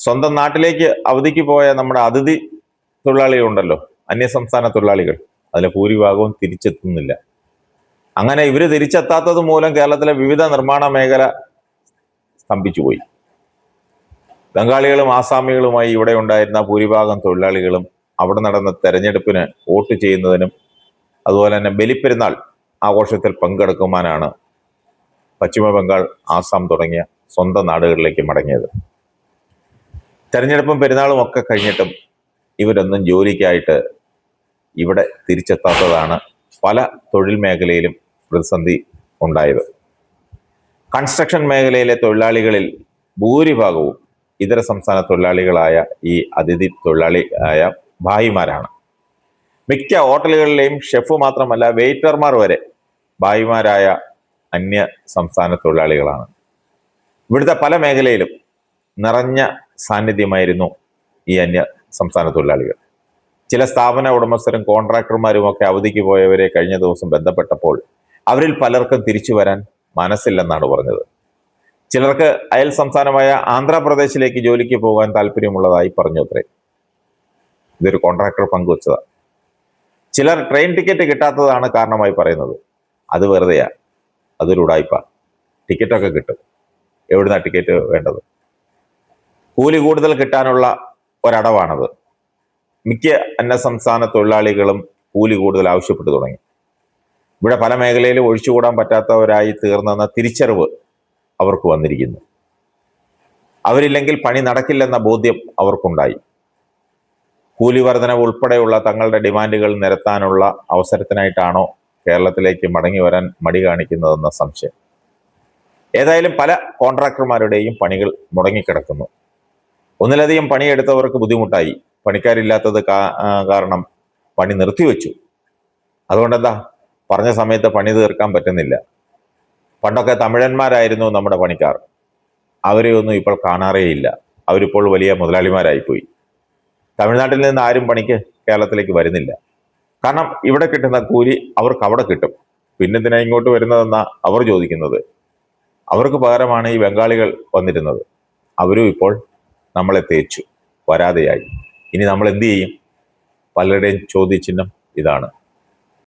സ്വന്തം നാട്ടിലേക്ക് അവധിക്ക് പോയ നമ്മുടെ അതിഥി തൊഴിലാളികളുണ്ടല്ലോ, അന്യസംസ്ഥാന തൊഴിലാളികൾ, അതിലെ ഭൂരിഭാഗവും തിരിച്ചെത്തുന്നില്ല. അങ്ങനെ ഇവര് തിരിച്ചെത്താത്തത് മൂലം കേരളത്തിലെ വിവിധ നിർമ്മാണ മേഖല സ്തംഭിച്ചുപോയി. ബംഗാളികളും ആസാമികളുമായി ഇവിടെ ഉണ്ടായിരുന്ന ഭൂരിഭാഗം തൊഴിലാളികളും അവിടെ നടന്ന തെരഞ്ഞെടുപ്പിന് വോട്ട് ചെയ്യുന്നതിനും അതുപോലെ തന്നെ ബലിപ്പെരുന്നാൾ ആഘോഷത്തിൽ പങ്കെടുക്കുവാനാണ് പശ്ചിമ ബംഗാൾ, ആസാം തുടങ്ങിയ സ്വന്തം നാടുകളിലേക്ക് മടങ്ങിയത്. തെരഞ്ഞെടുപ്പും പെരുന്നാളും ഒക്കെ കഴിഞ്ഞിട്ടും ഇവരൊന്നും ജോലിക്കായിട്ട് ഇവിടെ തിരിച്ചെത്താത്തതാണ് പല തൊഴിൽ മേഖലയിലും പ്രതിസന്ധി ഉണ്ടായത്. കൺസ്ട്രക്ഷൻ മേഖലയിലെ തൊഴിലാളികളിൽ ഭൂരിഭാഗവും ഇതര സംസ്ഥാന തൊഴിലാളികളായ ഈ അതിഥി തൊഴിലാളിയായ ഭായിമാരാണ്. മിക്ക ഹോട്ടലുകളിലെയും ഷെഫ് മാത്രമല്ല, വെയിറ്റർമാർ വരെ ഭായിമാരായ അന്യ സംസ്ഥാന തൊഴിലാളികളാണ്. ഇവിടുത്തെ പല മേഖലയിലും നിറഞ്ഞ സാന്നിധ്യമായിരുന്നു ഈ അന്യ സംസ്ഥാന തൊഴിലാളികൾ. ചില സ്ഥാപന ഉടമസ്ഥരും കോൺട്രാക്ടർമാരും ഒക്കെ അവധിക്ക് പോയവരെ കഴിഞ്ഞ ദിവസം ബന്ധപ്പെട്ടപ്പോൾ അവരിൽ പലർക്കും തിരിച്ചു വരാൻ മനസ്സില്ലെന്നാണ് പറഞ്ഞത്. ചിലർക്ക് അയൽ സംസ്ഥാനമായ ആന്ധ്രാപ്രദേശിലേക്ക് ജോലിക്ക് പോകാൻ താല്പര്യമുള്ളതായി പറഞ്ഞു അത്രേ. ഇതൊരു കോൺട്രാക്ടർ പങ്കുവച്ചതാണ്. ചിലർ ട്രെയിൻ ടിക്കറ്റ് കിട്ടാത്തതാണ് കാരണമായി പറയുന്നത്. അത് വെറുതെയാ, അതൊരു ഉടായ്പ. ടിക്കറ്റൊക്കെ കിട്ടും. എവിടുന്നാ ടിക്കറ്റ് വേണ്ടത്? കൂലി കൂടുതൽ കിട്ടാനുള്ള ഒരടവാണത്. മിക്ക അന്യസംസ്ഥാന തൊഴിലാളികളും കൂലി കൂടുതൽ ആവശ്യപ്പെട്ടു തുടങ്ങി. ഇവിടെ പല മേഖലയിലും ഒഴിച്ചുകൂടാൻ പറ്റാത്തവരായി തീർന്നെന്ന തിരിച്ചറിവ് അവർക്ക് വന്നിരിക്കുന്നു. അവരില്ലെങ്കിൽ പണി നടക്കില്ലെന്ന ബോധ്യം അവർക്കുണ്ടായി. കൂലി വർധനവ് ഉൾപ്പെടെയുള്ള തങ്ങളുടെ ഡിമാൻഡുകൾ നിരത്താനുള്ള അവസരത്തിനായിട്ടാണോ കേരളത്തിലേക്ക് മടങ്ങി വരാൻ മടി കാണിക്കുന്നതെന്ന സംശയം. ഏതായാലും പല കോൺട്രാക്ടർമാരുടെയും പണികൾ മുടങ്ങിക്കിടക്കുന്നു. ഒന്നിലധികം പണിയെടുത്തവർക്ക് ബുദ്ധിമുട്ടായി. പണിക്കാരില്ലാത്തത് കാരണം പണി നിർത്തിവെച്ചു. അതുകൊണ്ടെന്താ, പറഞ്ഞ സമയത്ത് പണി തീർക്കാൻ പറ്റുന്നില്ല. പണ്ടൊക്കെ തമിഴന്മാരായിരുന്നു നമ്മുടെ പണിക്കാർ. അവരെയൊന്നും ഇപ്പോൾ കാണാറേയില്ല. അവരിപ്പോൾ വലിയ മുതലാളിമാരായിപ്പോയി. തമിഴ്നാട്ടിൽ നിന്ന് ആരും പണിക്ക് കേരളത്തിലേക്ക് വരുന്നില്ല. കാരണം ഇവിടെ കിട്ടുന്ന കൂലി അവർക്ക് അവിടെ കിട്ടും. പിന്നെന്തിനാ ഇങ്ങോട്ട് വരുന്നതെന്നാ അവർ ചോദിക്കുന്നത്. അവർക്ക് പകരമാണ് ഈ ബംഗാളികൾ വന്നിരുന്നത്. അവരും ഇപ്പോൾ നമ്മളെ തേച്ചു, വരാതെയായി. ഇനി നമ്മൾ എന്ത് ചെയ്യും? പലരുടെയും ചോദ്യചിഹ്നം ഇതാണ്.